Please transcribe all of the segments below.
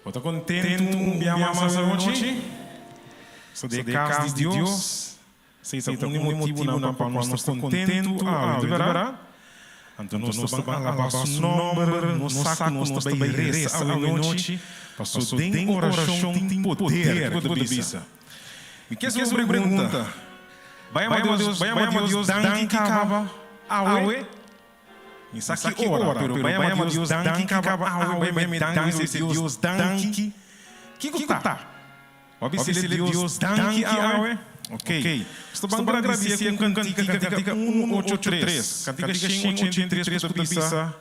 Estou contente mais hoje. Sou de casa de Deus. Sei que um motivo não para nós estar contente, de verdade. Então nós estamos a alabar o nome, nós sacamos nós também reza à noite. Passou tem oração, tem poder, tudo isso. Me quer fazer uma pergunta? Vai a Deus, danke cava, awe. Isso aqui ora, pero vai a Deus, danke cava, awe, me danke Deus, danke. Que tá? Observe Deus, danke, awe. Ok. Estou bem agradecer com cantiga 183. Cantiga 183 por bisa.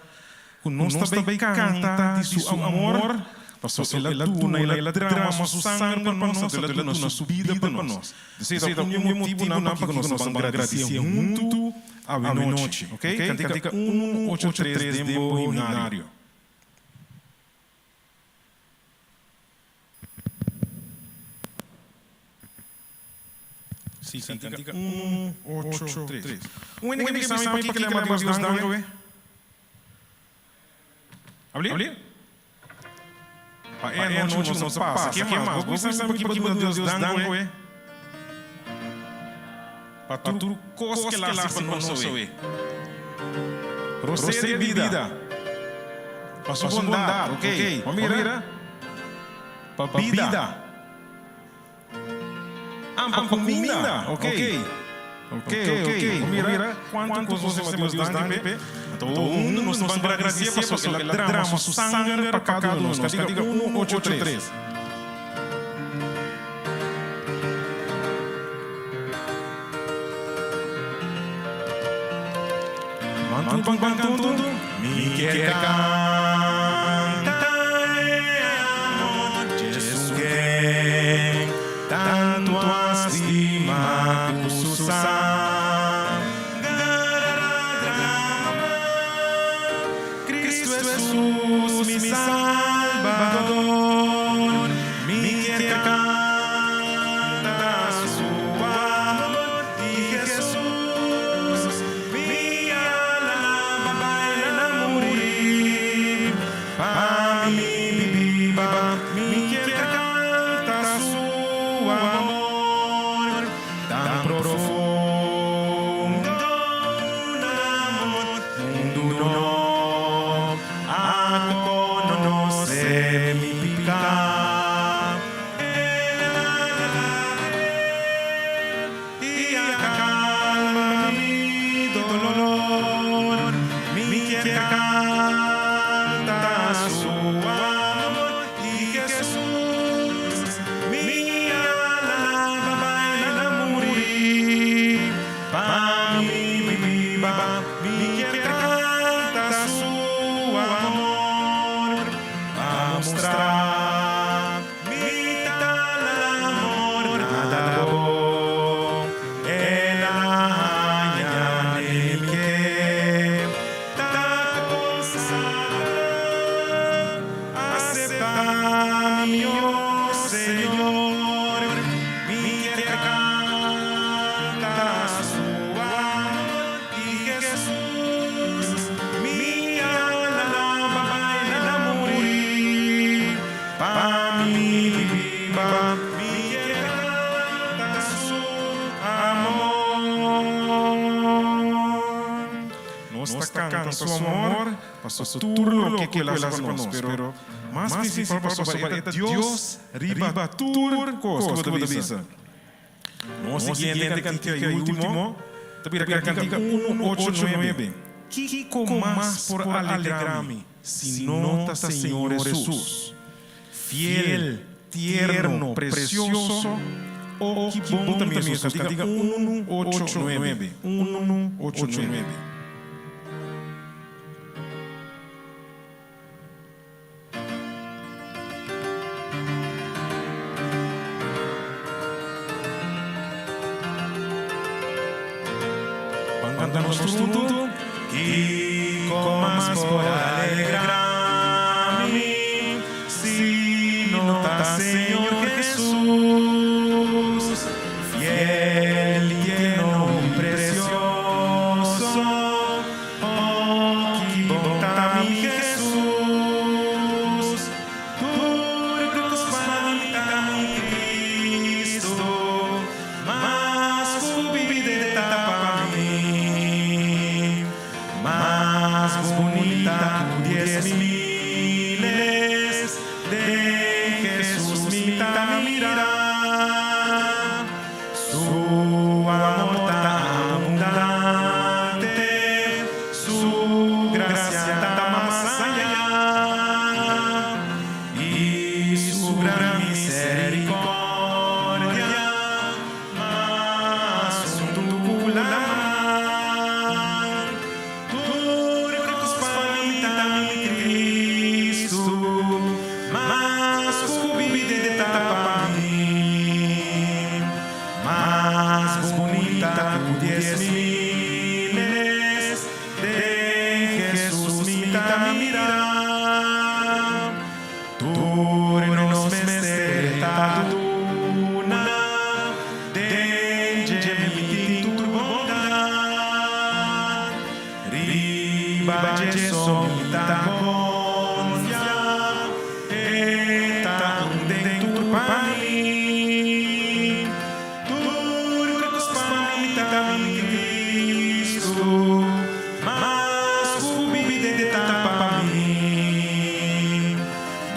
Com nós também canta de seu amor. Passou ela tuna, ela drama, seu sangue para nós, ela tuna sua vida para nós. Desse motivo não para nós vamos agradecer muito à noite. Ok? Cantiga 183 tempo inário. Sim, cantiga 183. Ninguém sabe para que lembra Deus dango, Abli? É a noite não passa. Que mais? Você sabe que Deus dango, para tudo coisa que lá se para nós, Você de vida. Para sua bondade, ok? Vamos mirar. Para vida. Para comida, ok. Mira quanto coisas Deus dá, então nós vamos agradecer para o drama, o sangue para cada um. Cantiga 183. Mantu, me quer cantar, Jesus quem tanto estima o seu sangue. Cristo Jesus, mi Salvador, me quer cantar seu amor. E Jesus, me alaba, baila, morir. Para mim, viva, me quer cantar seu amor. Tão profundo, mundo não a conhecer me picar. E acalma-me do dolor, me quer cantar seu amor. E Jesus, me alaba, baila, morir. Para mim, viva, me quer cantar seu amor. A mostrar, me dá amor, nada bom. Ela ya me quer, tá consciente. Acepta-me, oh Senhor, me quer cantar seu amor. E Jesus, me alaba, baila, morir. Para mim, viva, me quer cantar seu amor. Nós está cantando seu amor, passou tudo o que ele faz para nós, pero mais principal passou para Deus riba tudo coisa que você visa. Nós seguimos cantiga último, também cantiga 189. Que mais por alegrar-me, se nota Senhor Jesus, fiel, tierno, precioso, oh que bom também é cantiga 189. 189. Cantamos tudo. Que mais por alegrar-me, se nota Senhor Jesus, fiel e tierno, precioso. Oh, que bom tá-me Jesus, tu misericordia, mas tuntulan, turcos pamitami Cristo, mas cubide de tapami, mas bonita pudies miles, de Jesus mita mirar. Turnos mestertaduna, denge mititur bondad, riba jeso mita gonzia, eta undentur pani, turcos pamita Cristo, mas cubide de tapami,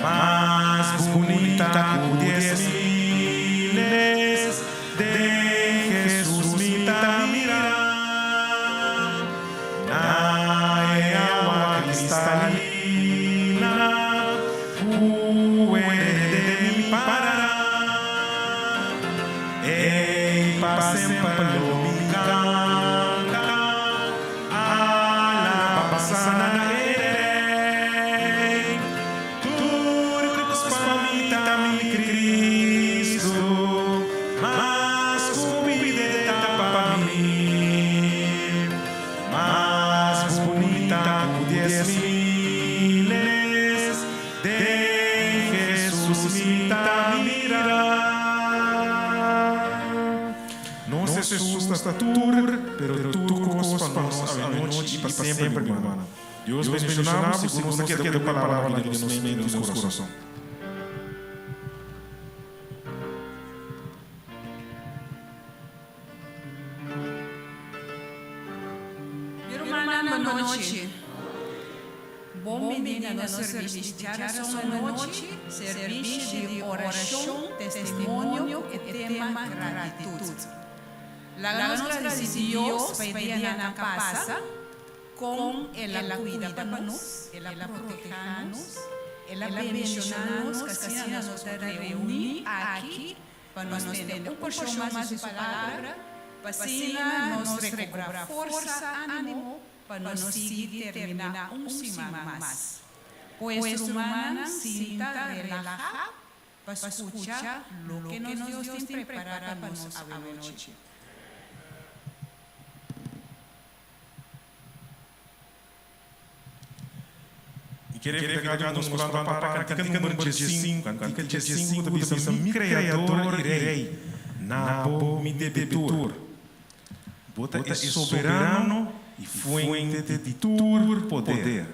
mas bonita pudies miles, de Jesus mita mirar. Na agua cristalina, puede de mi parará, e para sempre lo me canta, alabanza na Cristo, mas cubide de tapami, mas bonita pudies miles, de Jesus mita mirar. Não se assusta esta tour, pero tu cospa nos a noite e para sempre, mi hermana. Deus bendicionamos e segundo que a palavra de nos mente e nos coração. Boa noite. Bom menina no serviço de oração à noite, serviço de oração, testemunho e tema gratitude. La nostra de Deus pedia na casa, com ela cuida para nós, ela protege-nos, ela bendicionamos, que assim nos reunir aqui para nos ter um pouco mais de palavra, para assim nos recobrar força, ânimo, para nos seguir terminar semana mais. Pues humana sinta relajar para escuchar lo que nos Dios tem preparado para nos a noite. E querer pegar nos colando para cantar número 15, cantar 15 do bisa mi criador irei, nabo mi debitur. Bota é soberano e fuente de tur poder.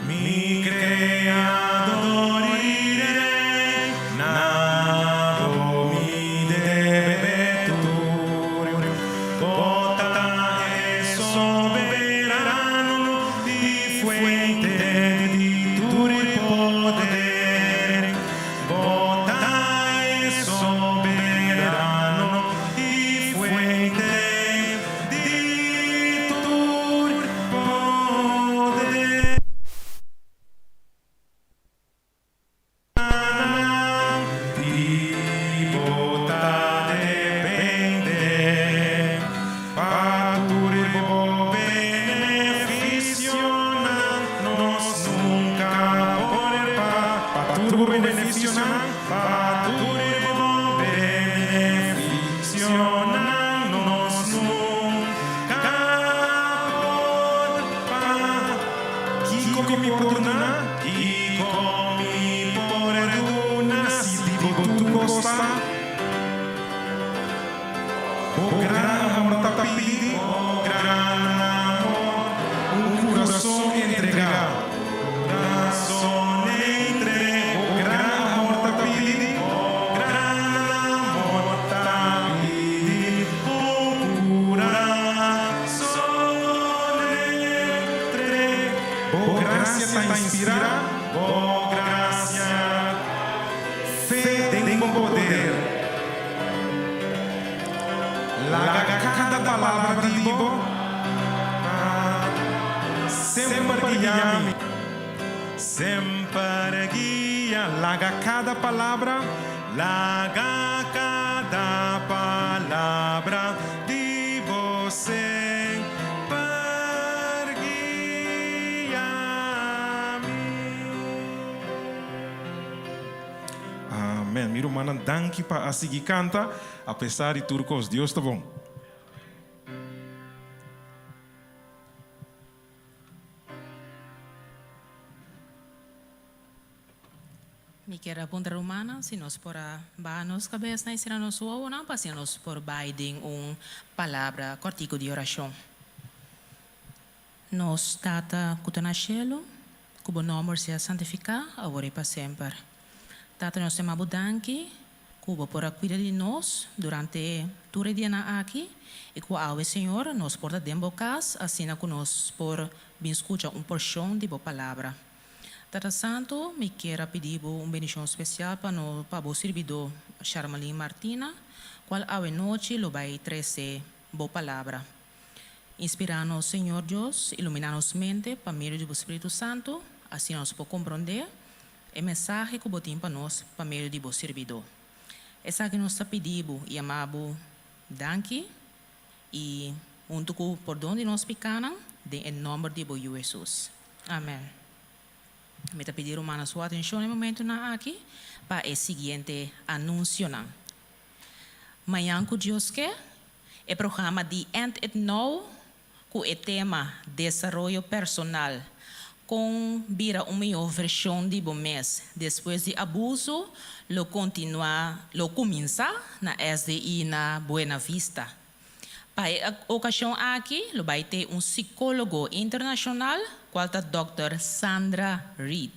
Mi creador irei, nabo mi debitur. Bota é soberano e fuente de tur poder. Bota é soberano e fuente de tur poder. Boa graça está inspira. Boa graça. Fé tem poder. Laga cada palavra vivo. Sempre guia-me. Sempre guia. Laga cada palavra. Laga cada palavra de você. Amém. Miro mana danke para a seguir canta, apesar de tudo que Deus está bom. Mi quero apontar humana, se nós por a nos cabeça e se nos ouve, para se nós por baiding palavra cortico de oração. Nos tata cutanachelo, cubo nome se santificar, agora para sempre. Tata nós te mabudanki, cubo por a cuidar de nós durante todo o dia aqui, e com a Senhor nos porta dentro casa, assim que nós por bem escutar porção de boa palavra. Tata Santo, me quero pedir bendição especial para o servidor Charmalin Martina, qual a noite lo vai trazer boa palavra. Inspirando, Senhor Deus, iluminar-nos mente para meio do Espírito Santo, assim nós podemos compreender o mensagem que botem para nós para meio do servidor. Essa que nós pedimos e amamos, danke, e junto com por onde nós pecaram, em nome de Jesus. Amém. Me está pedindo uma sua atenção no momento aqui para o seguinte anúncio. Amanhã com Deus que é programa de End It Now com o tema Desenvolvimento Personal com vira uma melhor versão de bom mês. Depois de abuso, lo começa na SDI na Buena Vista. Para a ocasião aqui, lo vai ter psicólogo internacional, qual é a Dr. Sandra Reed.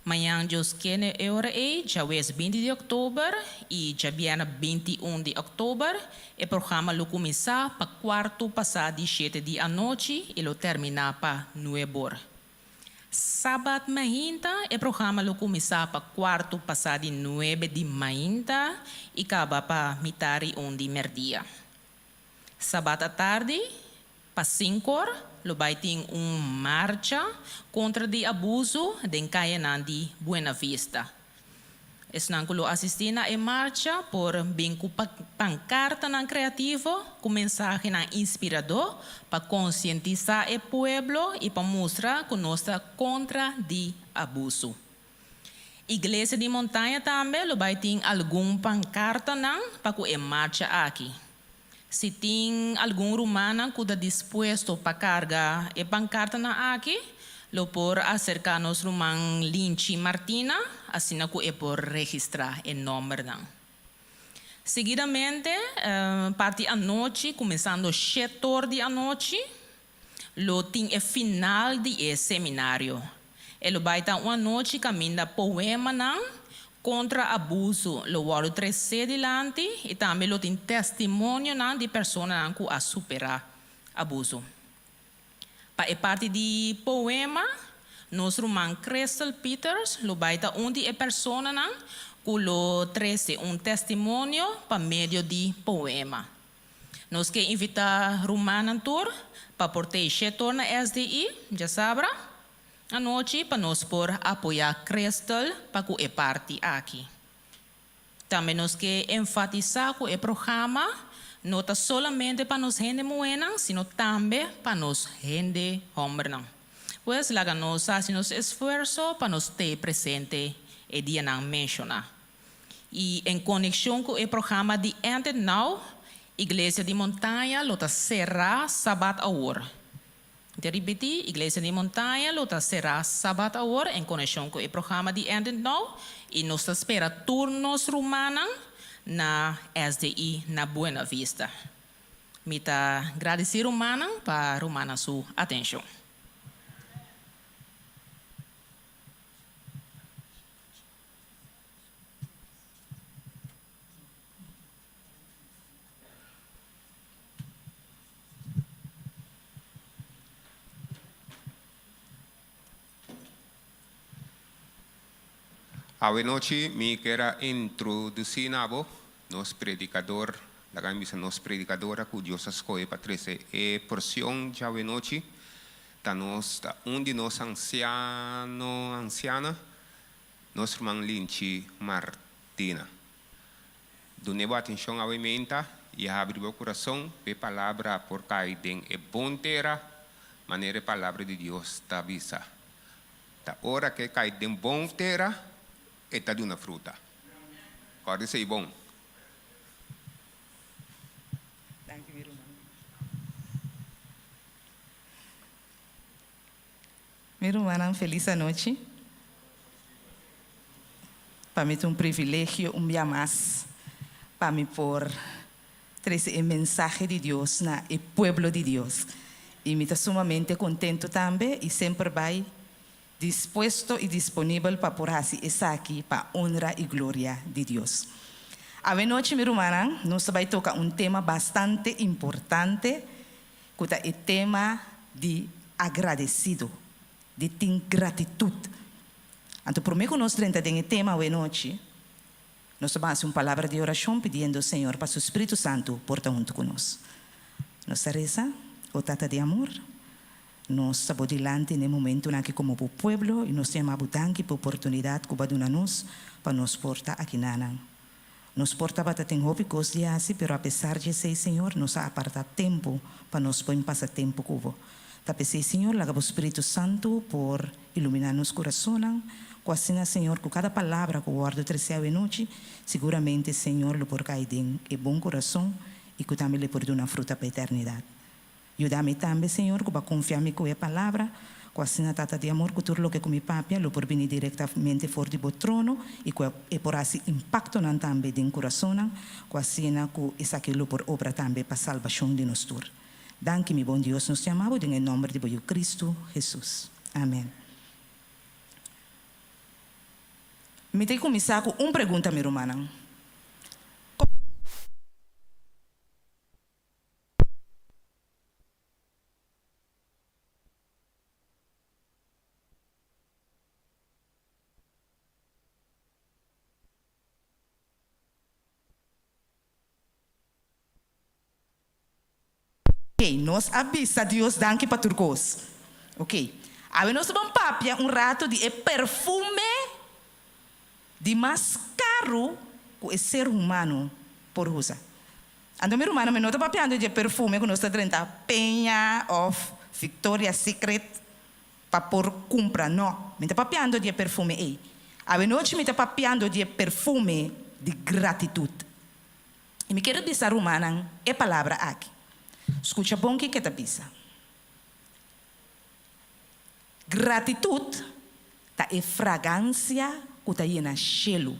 Amanhã, Deus quer, hora é, já é 20 de outubro e já vem 21 de outubro. O programa lo começa para quarto passado de 7 da noite e lo termina para 9 horas. Sábado mainta, o programa lo começa para quarto passado de 9 de mainta e acaba para metade de merdia. Sábado à tarde, para 5 horas, lo vai ter marcha contra o abuso de Caianan de Buena Vista. Esnan ko lo assistir na marcha por bem com pancarta na criativo, com mensagem na inspirador para conscientizar o pueblo e para mostrar que nós estamos contra o abuso. Igreja de Montanha também lo vai ter algum pancarta para que marcha aqui. Se tem algum romano que está disposto para carregar a pancarta aqui, lo por acercar-nos Roman Lynch Martina, assim que é por registrar o nome. Seguidamente, parte à noite, começando 7 horas da noite, lo tem o final do seminário. Ele vai ter uma noite caminhando poema contra abuso, lo vale trazer delante e também lo tem testemunho de pessoas que a superar abuso. Para a parte de poema, nosso irmão Crystal Peters lo vai dar onde a pessoa que lo trazer testemunho para meio de poema. Nós que invitar Romana Tour para portar 7 horas na SDI, já sabe. A noite para nós por apoiar Crystal para que a parte aqui. Também nós que enfatizar que o programa não está somente para nós gente moena, sino também para nós gente homem. Pois lá nós fazemos esforço para nós ter presente e dia não mencionar. E em conexão com o programa de End It Now, Igreja de Montanha lo está será sábado a hora. De repetir, Igreja de Montanha lo está será sábado a hora em conexão com o programa de End It Now e nós espera turnos romanos na SDI na Buena Vista. Me está agradecer Romana para Romana sua atenção. Hoje noite me quero introduzir nabo nos predicador, da camisa nos predicadora que Deus escolhe para trazer e porção de hoje noite da nós de nós anciana nosso irmão Linchi Martina. Do nebo atenção ao emenda e abrir o coração pe palavra por cair e bom terra maneira palavra de Deus ta visa. Ta hora que cai de bom terra está de uma fruta. Pode ser bom. Meu irmão, feliz noite. Para mim é um privilégio, dia mais, para mim por trazer o mensagem de Deus na o povo de Deus. E me está sumamente contento também e sempre vai disposto e disponível para por estar aqui para honra e glória de Deus. A noite, meu irmão, nós vamos tocar tema bastante importante, que é o tema de agradecido, de ter gratitude. Então, por meio que nós temos o tema hoje noite, nós vamos fazer uma palavra de oração pedindo ao Senhor para o Espírito Santo portar junto conosco. Nossa reza, o tata de amor, nós estamos diante no momento em que como povo e nós temos a oportunidade que vai dar-nos para nos portar aqui na nos porta para ter hobbies de assim, pero apesar de ser Senhor, nos aparta tempo para nos pôr passar tempo com você. Tapece Senhor, laga o Espírito Santo por iluminar nos coração, quase Senhor, com cada palavra que o guardo terceira noite, seguramente Senhor, lo por cair em bom coração e que também lhe por dar uma fruta para a eternidade. Ajuda-me também, Senhor, que vai confiar-me com a palavra, quase na tata de amor, que tudo o que comi papia, lo por vir diretamente fora do trono e por assim impacto também no coração, quase na que isso aquilo por obra também para a salvação de nós todos. Danke, mi bom Deus, nos chamamos em nome de Cristo Jesus. Amém. Me tenho que começar com uma pergunta, meu irmão. Ok, nós avisa Deus danke para turcos. Ok. Aí nós vamos papia rato de perfume de mais caro que o ser humano por usar. Então, meu irmão, me nota papiando de perfume que nós estamos tendo Penha of Victoria's Secret para por compra. Não, me está papiando de perfume aí. Aí noite me está papiando de perfume de gratitude. E me quero dizer, irmão, é palavra aqui. Escuta bom que te pisa. Gratitude é fragrância que está aí na chelo.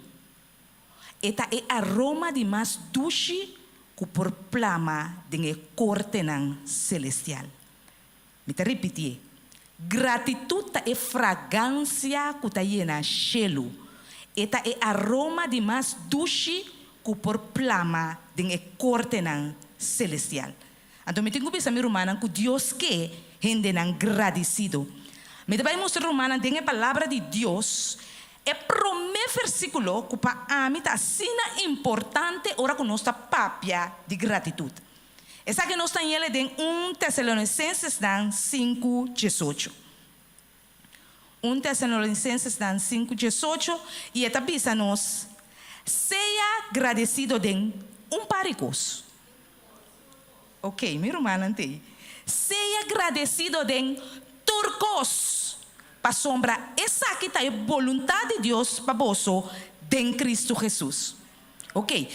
Eta é aroma de mais doce que por plama de corte celestial. Me te repetir. Gratitude é fragrância que está aí na chelo. Eta é aroma de mais doce que por plama de corte celestial. Então, me tenho que pensar, meu irmão, que Deus quer gente agradecido. Me vai mostrar, irmão, tem a palavra de Deus. É o primeiro versículo que para mim está assim importante hora que nós está papia de gratitude. Essa que nós está em ele em 1 Tessalonicenses 5:18. 1 Tessalonicenses 5:18 e esta bisa nós seja agradecido de par de coisas. Ok, meu irmão, ante. Seja agradecido de turcos. Para sombra, essa aqui está a vontade de Deus para você, em Cristo Jesus. Ok?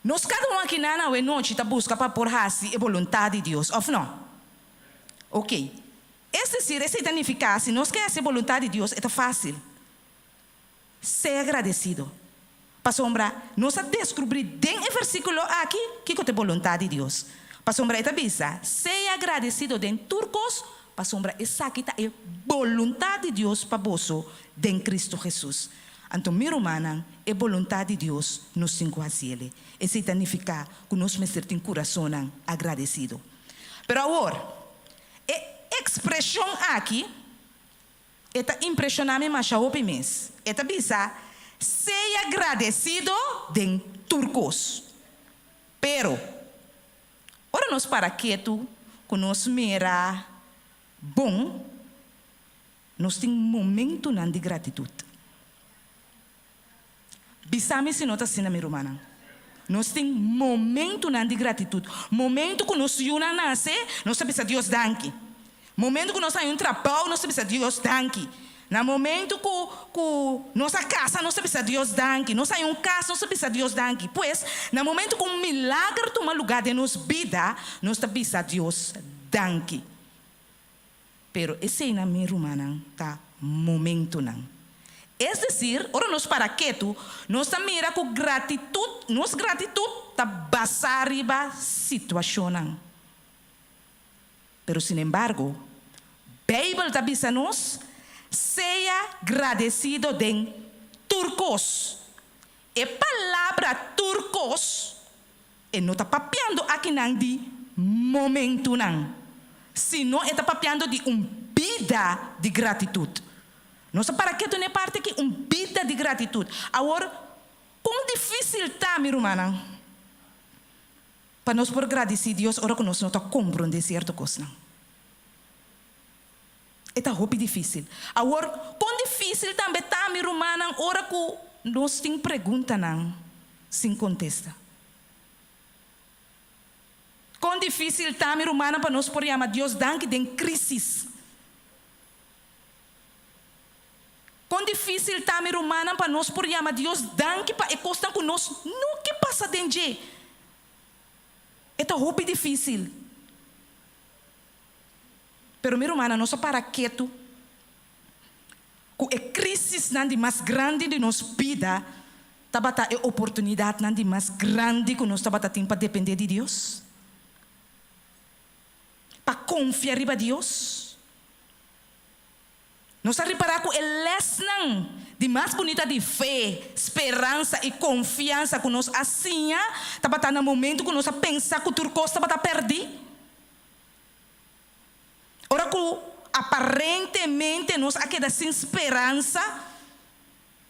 Nós cada um aqui na noite está buscando para por assim a vontade de Deus, ou não? Ok? Esse significa, se nós queremos a vontade de Deus, é fácil. Seja agradecido. Para sombra, nós descobrir dentro do versículo aqui que é a vontade de Deus. Para sombra, esta bisa, seja agradecido de turcos, para sombra, essa aqui é a vontade de Deus para você, em Cristo Jesus. Então, meu irmão, a vontade de Deus nos cinco a ele. Isso significa que nós me sentimos coração agradecido. Pero agora, a expressão aqui, esta impressiona-me mais ao mês. Esta bisa, Seja agradecido de turcos. Pero, ora nós para quieto, que nós mira bom, nós temos momento de gratitude. Bisame se nota assim na minha irmã. Nós temos momento de gratitude. Momento que nós yuna nasce, nós sabemos a Deus danke. Momento que nós temos um trabalho, nós sabemos a Deus danke. No momento que nossa casa, nós sabemos a Deus danke. Nós temos um casa, nós sabemos a Deus danke. Pois, no momento que um milagre toma lugar de nossa vida, nós sabemos a Deus danke. Pero esse é na minha irmã, tá? Momento não. É decir, ora nós para quieto, nós mira com gratitude, nossa gratitude está basada riba situação. Pero sin embargo, Bíblia está dizendo nós, seja agradecido de turcos. E palavra turcos, e não está papiando aqui não de momento não, sino está papiando de vida de gratitude. Nossa para que tu não parte aqui vida de gratitude. Agora, quão difícil está, minha irmã, para nós por agradecer a Deus, ora que nós não está compreendendo certa coisa. É roupa difícil. Agora, quão difícil também está, minha irmã, ora que nós tem pergunta não, sem contesta. Quão difícil está, minha irmã, para nós por chamar Deus danke de crise. Quão difícil está, minha irmã, para nós por chamar Deus danke para e costa com nós não que passa dentro. É roupa difícil. Pero minha irmã, nós para quieto, com a crise não mais grande de nossa vida, tabata a oportunidade não mais grande que nós tabata tem para depender de Deus, para confiar em Deus. Nós reparar que a lesson de mais bonita de fé, esperança e confiança que nós assim, tabata no momento que nós pensar que o turco tabata perdido. Ora que aparentemente nós aqui da sem esperança,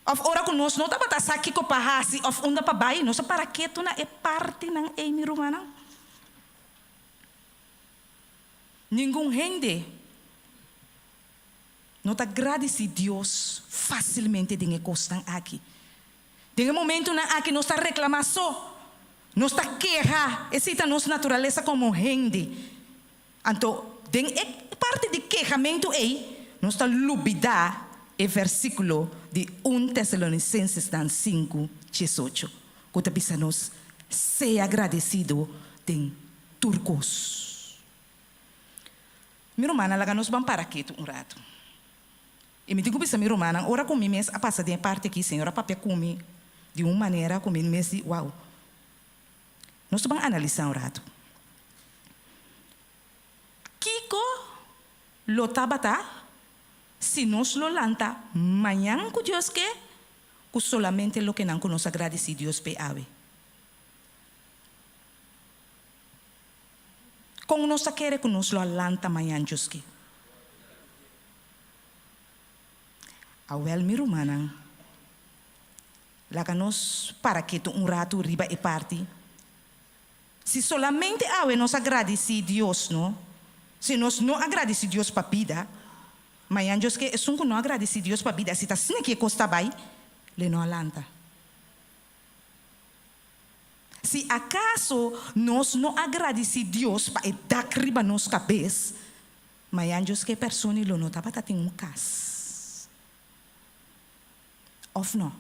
ora que nós não estamos aqui com parrasi, ou onde para baixo, nós para que tu na é parte não é minha irmã. Ninguém rende. Não está agradece a Deus facilmente de costa aqui. Tem um momento na aqui nós está reclamando só, nós está queja, essa é a nossa natureza como rende. Então tem parte de quejamento aí, nós está lubidar o versículo de 1 Tessalonicenses 5:18. Que está dizendo nos, seja agradecido de turcos. Minha irmã, ela nos vamos para aqui um rato. E me digo para minha irmã, ora comigo mesmo, a passar de parte aqui, senhora, papel comigo, de uma maneira, comigo mesmo, uau. Nós vamos analisar um rato. Kiko lo tabata, se nós lo lanta, manhã com Deus que solamente lo que não nos agradece Deus pe ave. Com nós quer que nos lo lanta manhã Deus que. Awel minha irmã, lá que nós para que tu rato riba e parte. Se solamente ave nos agradece Deus, não? Se nós não agradecemos Deus para a vida, mas anjos que é que não agradecemos Deus para a vida, se está assim que costa vai, ele não alanta. Se acaso nós não agradecemos Deus para dar riba nos cabeça, mas anjos que a pessoa não está para ter caso. Ou não?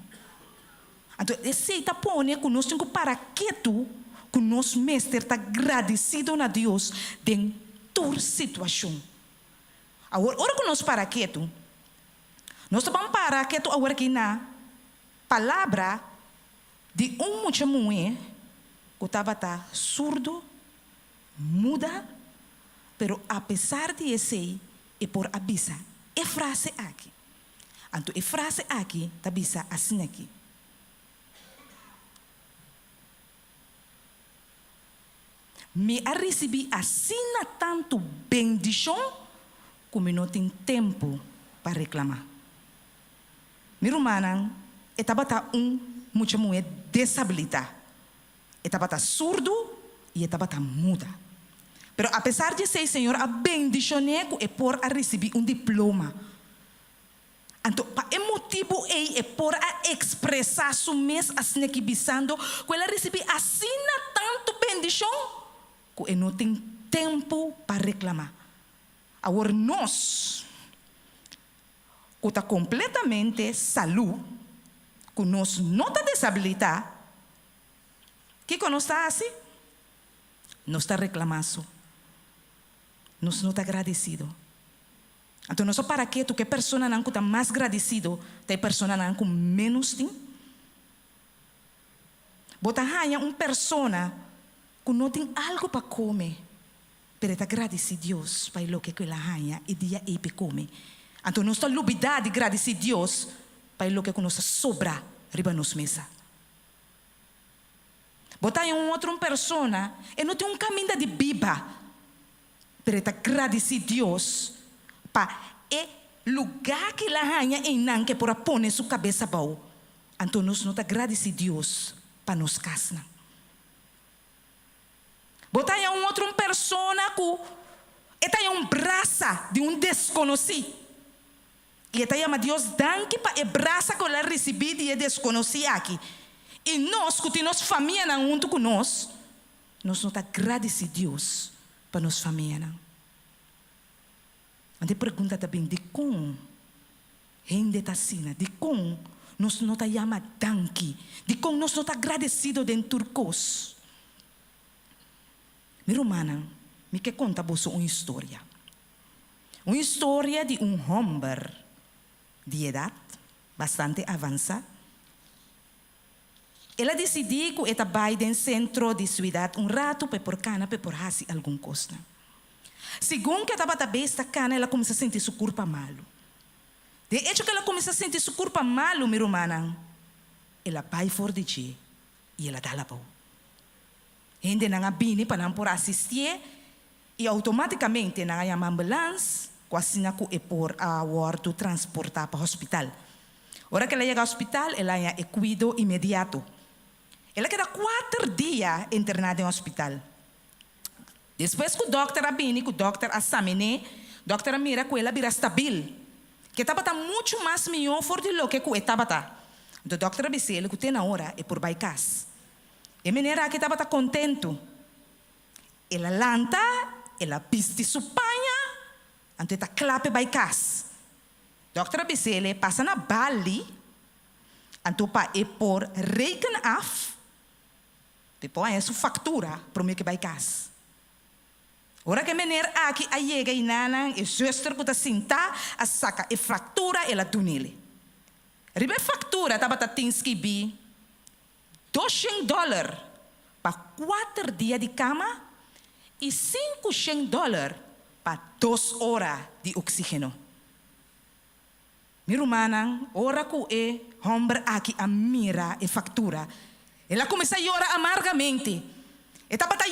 Então, esse está pondo que nós temos que para quieto, que nós mestre está agradecido a Deus de toda situação. Agora que nós para quieto, nós vamos para quieto agora que na palavra de muita mulher que estava surdo, muda, pero apesar de esse e por avisa, é frase aqui. Então, a frase aqui está bisa assim aqui. Me a recebi assim tanto bendição como não tem tempo para reclamar. Minha irmã, Estava muita mulher desabilitada. Estava surdo e estava muda. Pero apesar de ser, Senhor, a bendicioneco é por a receber diploma. Então, para o motivo é por a expressar su mês assim que bisando, que ela recebe assim tanto bendição, que não tem tempo para reclamar. Agora nós, que está completamente saúde, que nós não está desabilitado, que nós está assim? Nós está reclamando. Nós não está agradecido. Então, não só para que tu que pessoa não está mais agradecido, tem pessoa não com menos tem. Bota hanya pessoa que não tem algo para comer, pero está agradecido Deus para o que ela hanya e dia e para comer. Então, nós está lubidade de agradecer Deus para o que nos sobra riba nos mesa. Bota outra pessoa e não tem caminho de biba, pero está agradecido Deus para o lugar que ela hanya em não que por pôr sua cabeça bom. Então, nós não está agradecido Deus para nos casar. Bota outra pessoa que está braça de desconhecido. E está chama Deus danke para braça que ela recebeu de desconhecido aqui. E nós, que temos família junto com nós não está agradecido Deus para nos família. A pergunta também de como ainda está assim, de como nós não está chama danke, de como nós não está agradecido dentro de turcos. Meu irmão, me quer contar você uma história. Uma história de homem de idade bastante avançada. Ela decidiu que ela vai no centro da cidade rato para por cana para por fazer alguma coisa. Segundo que estava a besta cana, ela começou a sentir seu corpo malo. De hecho que ela começou a sentir seu corpo malo, meu irmão, ela vai fora de ti e ela dá la pau. Ainda não abine para não por assistir e automaticamente não há uma ambulância quase não é por a warto transportar para o hospital. Ora que ela chega ao hospital, ela é cuidado imediato. Ela queda 4 dias internada no hospital. Depois que o doutor abine, que o doutor examine, o doutor mira que ela vira estável. Que estava muito mais melhor do que ela estava. O doutor disse que tem na hora é por bypass. E menina que estava contento. Ela lanta, ela piste sua panha, então ela clape bypass. O doutor disse ele passa na Bali, então para é por reken af, depois é sua fatura para o que bypass. Ora que menina aqui a chega e nana, e zuster que está sentada, a saca e fratura ela do nele. Ribe fatura estava tinski bi $200 para 4 dias de cama e $500 para 2 horas de oxígeno. Meu irmão, ora que o homem aqui a mira e factura, ela começa a chorar amargamente. Estava a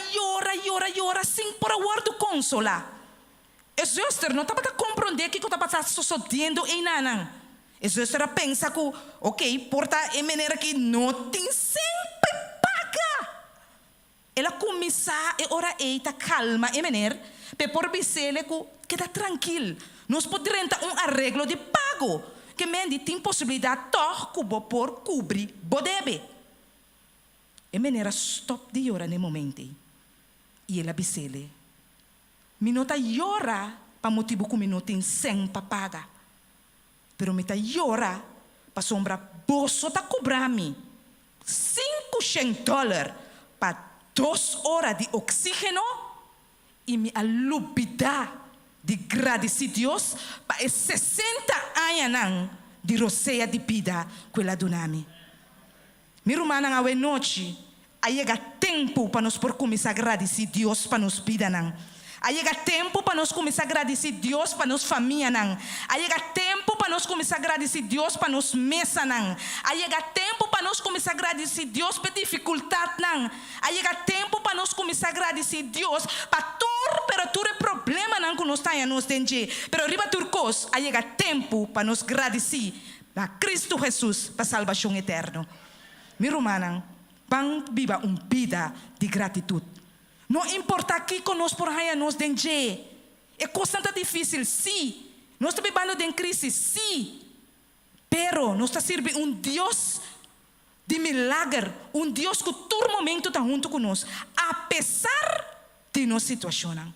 llorar sem por a do consolar. E zuster não estava a compreender que estava sucedendo em nana. E zuster pensa que, ok, porta é maneira que não tem sempre paga. Ela começa a orar eita calma e maneira, para por bisele que está tranquilo. Nós podemos ter arreglo de pago, que mendi tem possibilidade de cubo por cobrir bodebe. E maneira stop de llorar no momento. E ela bisele, me não está llorar para motivo que me não tem sem para pagar. Pero me está llorar para sombra bolso tá cobrar-me $500 para 2 horas de oxígeno e me alubida de agradecer Deus para 60 anos de roceia de vida que ela donami. Meu irmão, na noite, aí chega tempo para nós por começar a agradecer Deus para nos vida não. Aí chega tempo para nós começar a agradecer Deus para nos família não. Aí chega tempo para nós começar a agradecer Deus para nos mesa não. Aí chega tempo para nós começar a agradecer Deus para dificuldade não. Aí chega tempo para nós começar a agradecer Deus para tudo ture problema não que nós está nos dengue, pero riba turcos a chega tempo para nos agradecer a Cristo Jesus para salvação eterna. Mi romanang, pang viva vida de gratitude. Não importa aqui que nós por aí nos dengue, é constante difícil, sim. Nós estamos vivendo em crise, sim. Pero nós estamos servindo Deus de milagre, Deus que todo momento está junto conosco, apesar de nossa situação.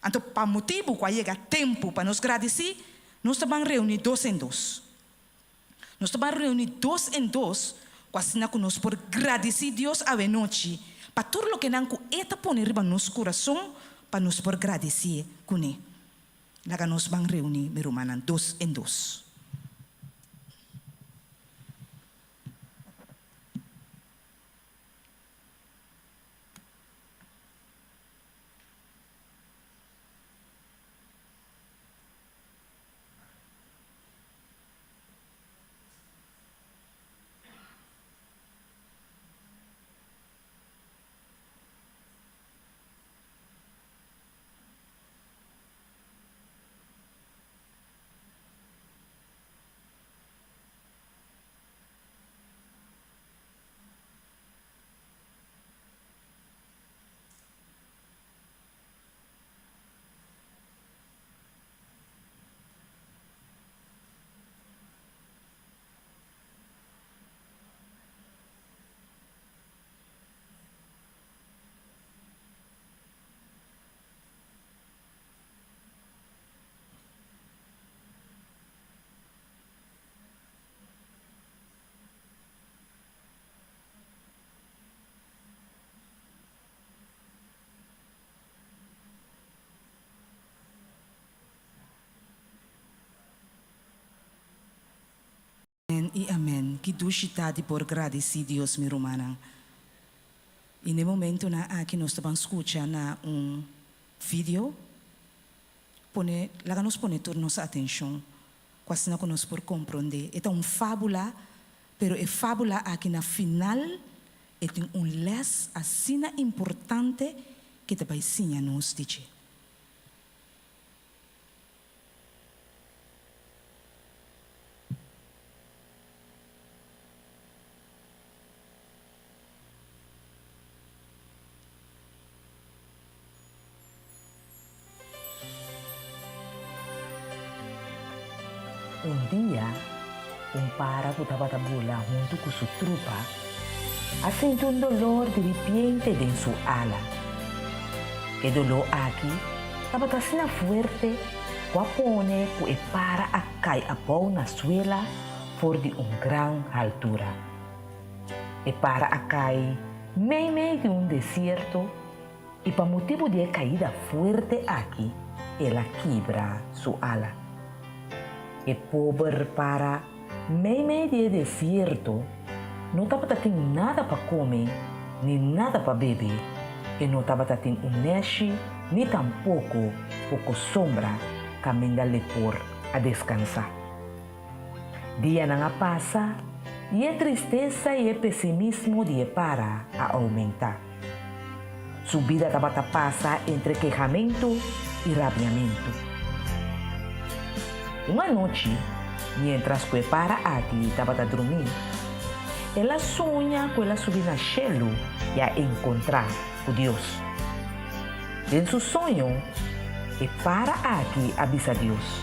Então, para motivo que chega tempo para nos agradecer, nós estamos reunidos 2 em 2. Nós estamos reunidos 2 em 2, quase conosco por agradecer Deus a noite, para tudo o que não está pondo em nosso coração, para nos por agradecer com ele. Lá nós vamos reunir, meu irmão, 2 em 2. E amém. Que duchitade por agradecer Deus, meu irmão. E no momento que nós estamos escutando vídeo, lá nos põe toda nossa atenção, quase não nós por compreender. É fábula, pero é fábula aqui na final tem les assim importante que te vai ensinar nos dizer. Dia, para que estava tabula junto com sua trupa, sente dolor de repente em sua ala. Que dolor aqui estava assim forte, guapone que para a cair a pau na suela por de grande altura. E para a cair meio de deserto, e para motivo de caída forte aqui, ela quebra sua ala. E pobre para meio de deserto, não estava tendo nada para comer, nem nada para beber, e não estava tendo neche, nem tampouco pouco sombra, caminhando por a descansar. Dia não passa, e a tristeza e o pessimismo de para a aumentar. Sua vida estava a passar entre queixamento e rabiamento. Uma noite, mientras que para aqui estava a dormir, ela sonha que ela subir na cielo e a encontrar o Deus. Em seu sonho, e para aqui avisa Deus: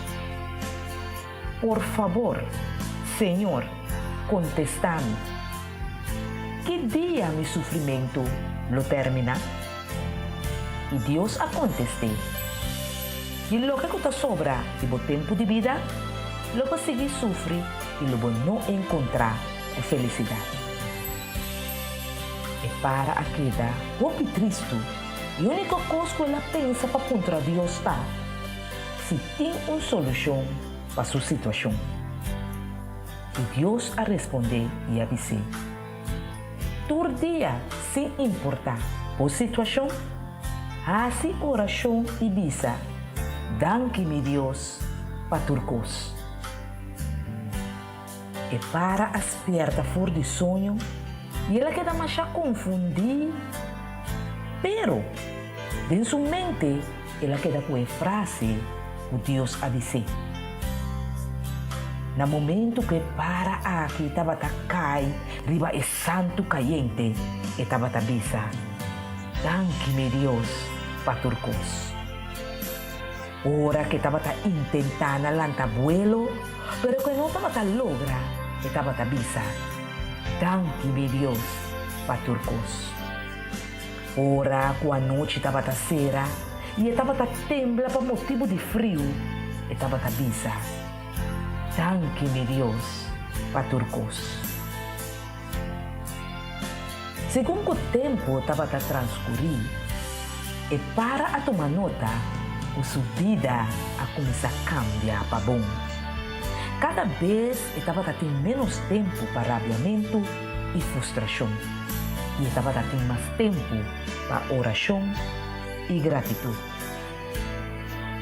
por favor, Senhor, contesta-me. Que dia meu sofrimento lo termina? E Deus a contestou: e lo que te sobra de bom tempo de vida, lo que seguir sofrer e lo não encontrar a felicidade. E para a queda, pouco triste, e a única coisa que ela pensa para contra Deus está se tem uma solução para sua situação. E Deus a responder e avisar: todo dia, sem importar a situação, assim oração e visa. Danke-me Deus para turcos. E para asperta fora de sonho, e ela queda mais a confundir. Pero, En su mente, ela queda com a frase que Deus a dizer. No momento que para aqui, estava cai, riba é santo caiente, estava bisa. Danke-me Deus, paturcos. Ora que estava intentando lançar vuelo, pero que não estava logra, estava bisa. Danke-me Deus, paturcos. Ora que a noite estava cera e estava tembla por motivo de frio, estava bisa. Danke-me Deus, paturcos. Segundo o tempo estava a transcorrer, e para a tomar nota, a sua vida a começar a cambiar para bom. Cada vez estava a ter menos tempo para rabiamento e frustração. E estava a ter mais tempo para oração e gratidão.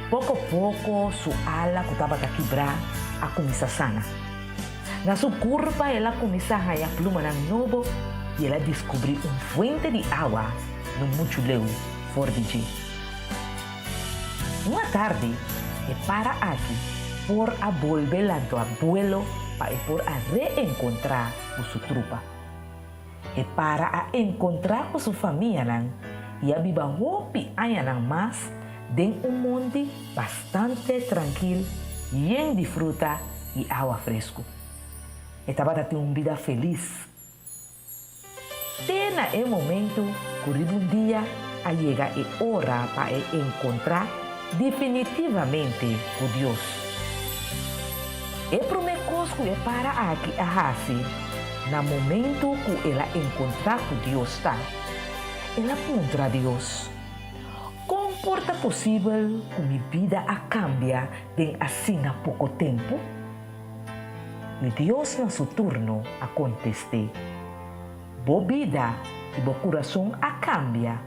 Pouco a pouco, sua ala que estava a quebrar a começar a sanar. Na sua curva, ela começou a ganhar pluma na novo e ela descobriu uma fonte de água no Muchuleu, fora de G. Uma tarde, e para aqui, por a volver lá do abuelo para por a reencontrar com sua trupa. E para a encontrar com sua família, e a viva hopi ainda mais, de mundo bastante tranquilo, cheio de fruta e água fresco. Estava a ter uma vida feliz. Naquele momento, corrido um dia, a chegar a hora para encontrar definitivamente com Deus. E primeira coisa que para aqui a fazer, no momento que ela encontrar com Deus está, ela contra Deus. Como porta possível que minha vida a cambia em assim há pouco tempo? E Deus no seu turno a contestar. Boa vida e bom coração a cambia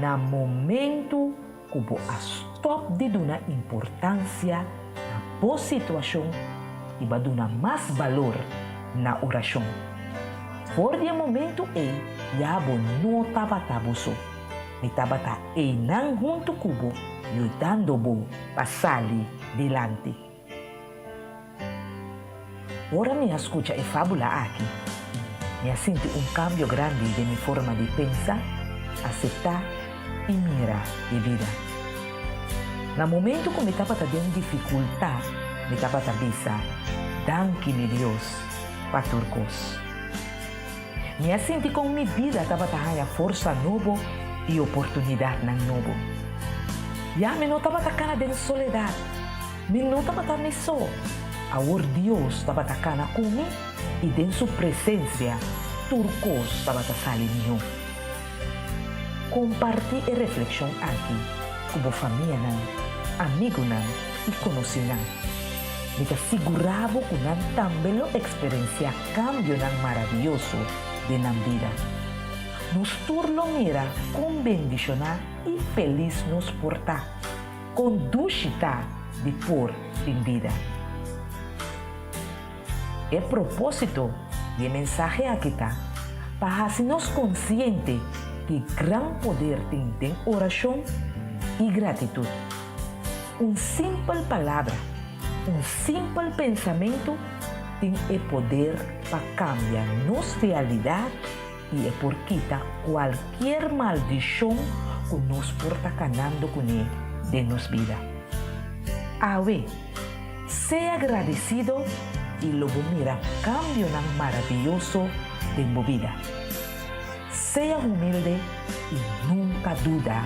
no momento que você stop de dar importância na boa situação e vai dar mais valor na oração. Por de momento já você não estava tabuso, me estava não junto com você, ajudando-você a sair delante. Ora me escuta e fábula aqui. Me sinto cambio grande de minha forma de pensar, aceitar e mirar a vida. No momento que me estava tendo dificuldade, me estava pensando, danke-me Deus, paturcos. Me sinto com minha vida estava tendo força nova e oportunidade nova. Já me não estava tendo soledade, me não estava tendo só. Agora Deus estava tocando comigo e em sua presença, turcos estava salindo. Compartilhe a reflexão aqui com a família, amigos e conhecidos. Me assegurava que nós também experiencia cambio maravilhoso de na vida. Nos turno mira com bendicionar e feliz nos portar, com dúchita de por em vida. E propósito de mensagem aqui está para fazer-nos conscientes que grande poder tem oração e gratidão. Uma simples palavra, um simples pensamento tem o poder para cambiar nossa realidade e é por quitar qualquer maldição que nos porta canando com ele de nossa vida. Ave, seja agradecido e logo mira cambio maravilhoso de tu vida. Seja humilde e nunca duda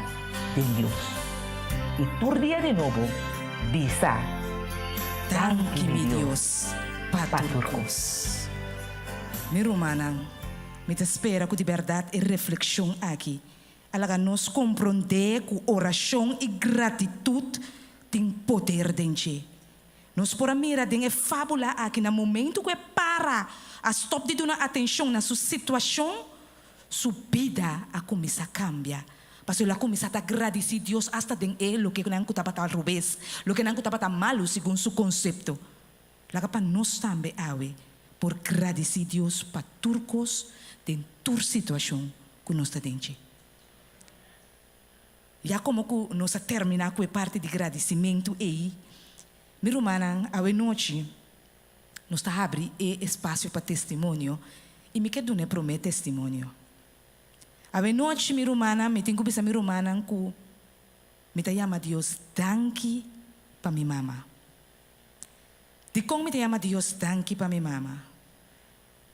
de Deus. E tu dia de novo, diz: Danke-me Deus, paturcos. Meu irmão, me espera que de verdade e reflexão aqui. Ela nos compreender que oração e gratidão têm poder dentro. Nós por mira de fábula aqui no momento que para a stop de dar atenção na sua situação, sua vida a começar a cambiar. Porque ela começa a agradecer a Deus hasta de ele, o que não estava ao revés, o que não estava malo segundo seu conceito. Lá para nós também, por agradecer a Deus para turcos de toda situação que nós estamos dentro. Já como que nós terminar com a parte de agradecimento aí, meu irmão, a noite, nós está abrindo espaço para testemunho e me quero dar para o meu testemunho. A noite, meu irmão, me tenho que pensar, meu irmão, que me chama Deus, danke para minha mama. De como me chama Deus, danke para minha mama.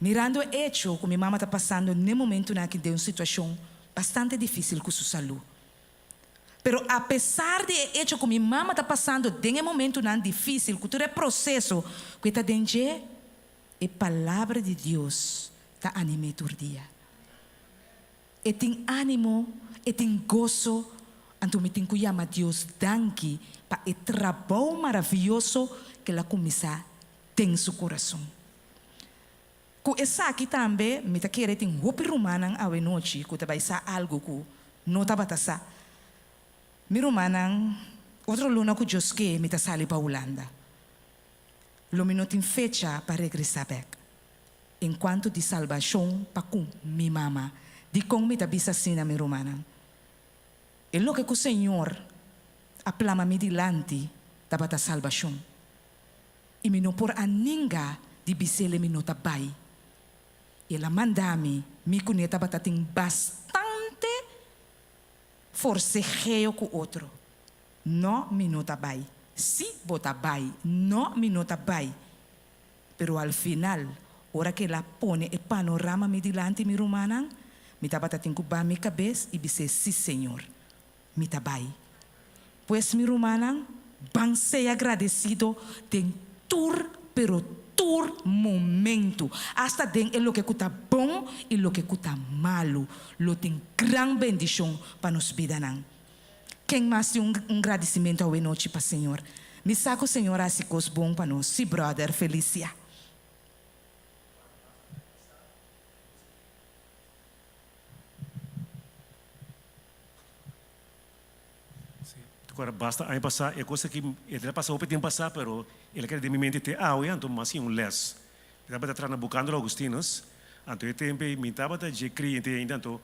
Mirando o hecho que minha mama está passando no momento que tem uma situação bastante difícil com sua saúde. Pero apesar de hecho que minha mama está passando em um momento difícil, que todo é processo que está dentro, a palavra de Deus está animando todo dia. E tem ânimo, e tem gozo, então me tem que chamar Deus danke para o trabalho maravilhoso que ela começa tem seu coração. Com essa aqui também, me está querendo tem roupa romana a noite, que vai ser algo que não está batendo. Meu irmão, outro luna que Deus quer, me está saindo para a Holanda. Lo me não tem fecha para regressar back. Enquanto de salvação para com minha mama, de como me está bisa assim, meu irmão. E lo que o Senhor aplama me dilante da bata salvação. E me não por a ninguém de bisele me não tá bai. E ela manda-me, me conhece bata tem bastante forcejeio com o outro. Não me nota bai. Si bota bai, não me nota bai. Pero al final, ora que ela põe o panorama me dilante, mi romana, me tabata tem que ba mi cabeça e dizer, sim, Senhor, me tabai. Pues mi romana, bang ser agradecido, tem pero tur momento. Hasta den é lo que está bom e lo que está malo. Lo tem grande bendição para nos vida. Quem mais tem agradecimento ao noite para o Senhor? Me saco o Senhor assim coisa bom para nós. Sim, brother, Felícia. Agora basta aí passar é coisa que ele passa o tempo passar, pero ele quer de minha mente então mas assim les. Ele estava atrás na buscando Agustinos, então o tempo me estava de cliente ainda então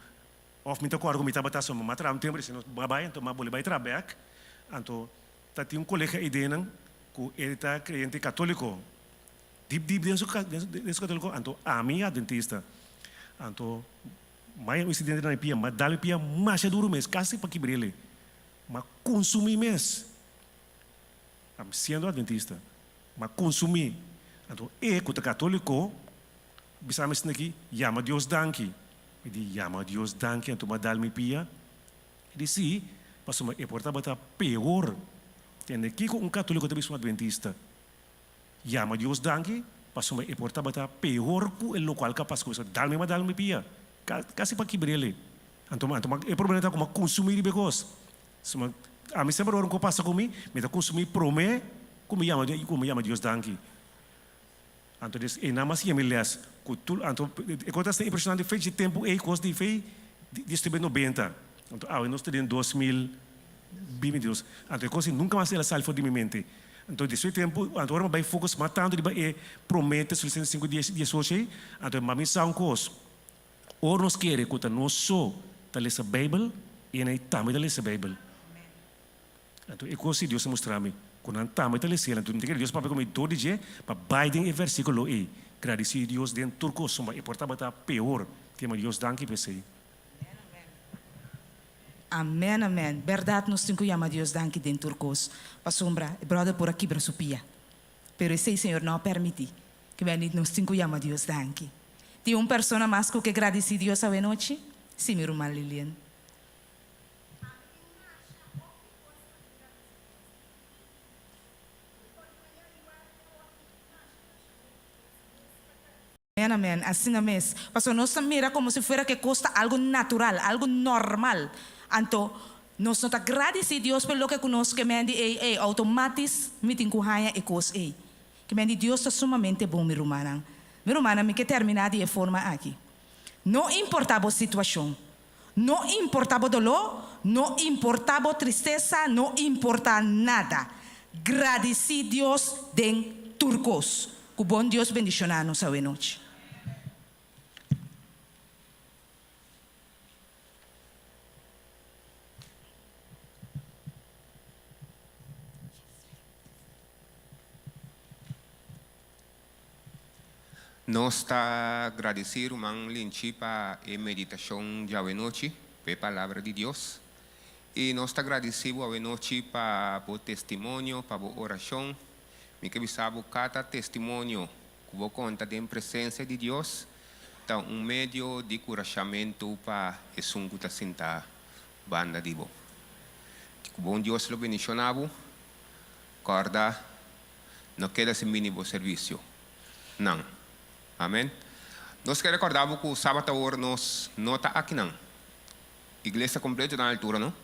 of me tocou me estava só uma trama tempo se não babai então mas boleh vai trabalhar, então tá tinha colega ideia que ele tá cliente católico, deep dentro católico, então a minha dentista, então mais incidente na pia, mas dá pia mais duro mesmo, quase para quebrar ele. Mas consumir mesmo. Sendo adventista. Mas consumir. Então, que o católico, bisa mesmo aqui, chama Deus danke. Ele chama Deus danke, então, mas dá-me pia. Ele sim, mas é portava estar pior. Tem aqui com católico também sou adventista. Chama Deus danke, mas é portava estar pior que o local capaz de coisa. Dá-me pia. Quase para quebrar ele. Então, o problema é como consumir e begos. A mim sempre orang passa comigo, me dá consumir prome, como chama Deus danke. Então, é nada mais que me lês. Então, é impressionante, fez de tempo, coisa de fez, de 90. Então, nós temos 2022. Então, coisa nunca mais ela sai fora de minha mente. Então, desse tempo, agora vai focar matando, promete, se licença 5 dias, então, mas me são coisas. Ou nós queremos que nós só ler a Bíblia, e não também ler a Bíblia. Então, é coisa que Deus mostra-me. Quando não também ler, então, Deus para comigo todo dia, para Biden e versículo e agradecer Deus dentro turco, soma e portava estar pior, que Deus danke para você. Amém, amém. Verdade, nós temos que chamar Deus danke dentro turcos. Para sombra, brother por aqui para supia. Pero esse Senhor não permite que nós temos que chamar Deus danke. Tem uma pessoa mais que agradece Deus a noite? Sim, meu irmão Lilian. Amém, assim mesmo. Pastor, nós mira como se fosse que custa algo natural, algo normal. Então, nós não agradecemos a Deus pelo que conosco, que me diz, automaticamente, me tem que e coisa. Que me diz, Deus está sumamente bom, meu irmão. Meu irmão, me quer terminar de forma aqui. Não importava a situação, não importava dolor, não importava tristeza, não importa nada. Agradeci a Deus de turcos. Que bom Deus bendicionar-nos essa noite. Nós está agradecido, man, linchi para a meditação de hoje noite, para a palavra de Deus. E nós está agradecido hoje noite para o testemunho, para a oração. Me que sabe cada testemunho que vou contar da presença de Deus, tá meio de encorajamento para o sungo da cinta banda de bo. Que bom Deus lo bendicionavo, corda, não queda sem mínimo serviço, não. Amém. Nós queremos recordar que o sábado agora nós não está aqui não. Igreja completa na altura, não?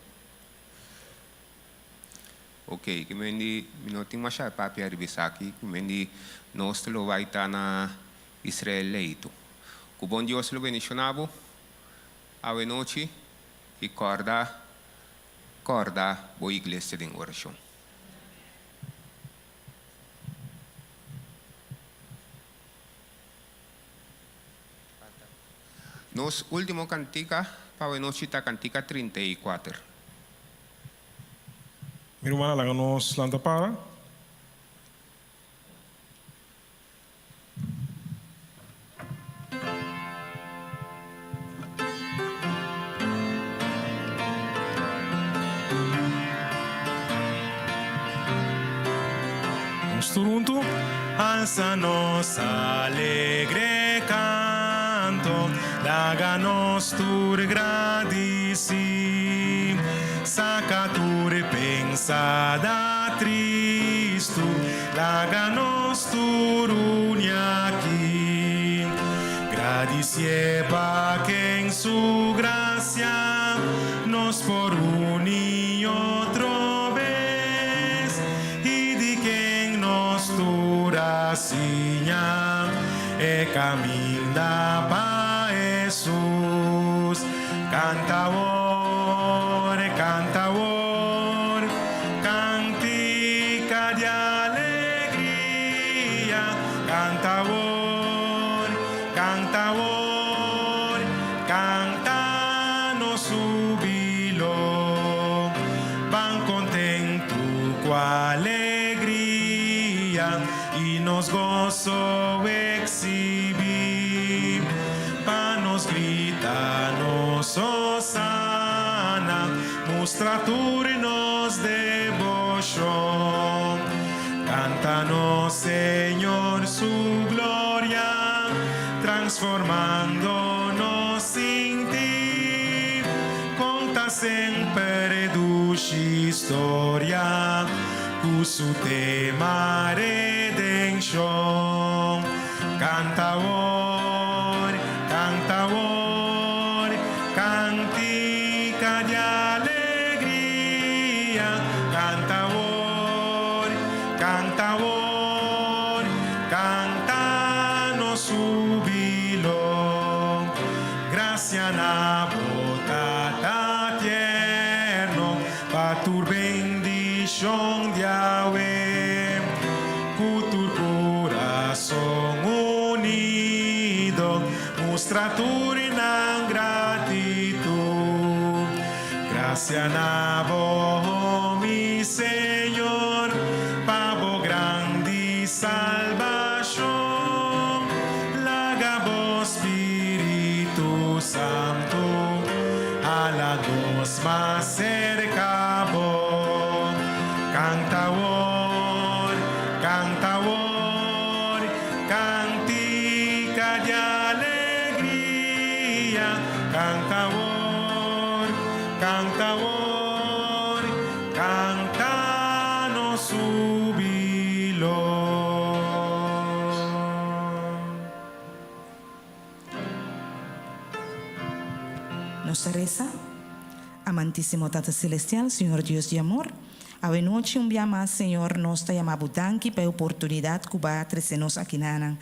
Ok, que mendi não tem mais chave para revisar aqui, que mendi nós lo vai estar na Israel leito. Que bom Deus lo bendicionavo, a noite e corda boa igreja de oração. Nos último cantica, para a noite está cantica 34. Meu irmão, lá nos lanta para. Nos turunto, alza nos alegre canto, daga-nos tur gradisi, saca tur pensada tristo, daga-nos tur uniaqui, gradicieba que en su gracia nos por uni otro vez, y di que en nos tura signa e camina pa Jesús. Cantavor, cantavor, cantica de alegría. Cantavor, cantavor, cantanos júbilo. Van contento con alegría y nos gozo exhibir. Panos grita, nos osana, mostra turnos devoción. Cántanos, Señor, su gloria, transformándonos sin ti. Conta sempre duci historia, cu su tema redención. Cantavor, cantavor, cantica de alegría. Cantavor, cantavor, cantanos júbilo. Gracia na botata tierno, pa tu bendición de Yahweh, tu corazón unido, mostra tu gratitud. Gracia na vos, mi Señor, pavo grande salvación. Laga vos, Espíritu Santo, a la voz más cerca vos. Cantavor, cantavor, cantica de alegría. Cantavor, cantavor, cantanos júbilo. Nos reza, amantísimo Tata Celestial, Señor Dios de amor. A noite más, Señor, nos te llamamos danki para a oportunidade que va a trazer-nos aqui na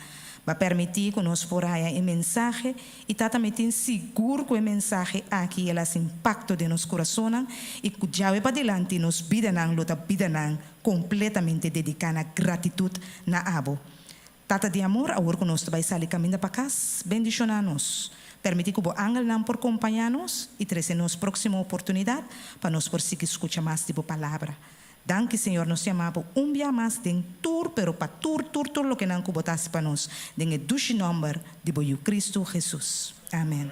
va a permitir que nos por aí o mensaje e tata metin seguro que o mensaje aqui ela se impacto de nos coração e que já para adelante nos bidanan lota bidanan completamente dedicada a gratitude na abo. Tata de amor, agora que nós vai sair caminho para casa, bendicionar-nos. Permitir que o ángel não por acompanhar-nos e trazer-nos próxima oportunidade para nós por seguir escutar mais de boa palavra. Danke, Senhor, nos chamamos dia mais den tour, pero para tour lo que não cubotasse para nós. Den dushi number de Cristo Jesus. Amém.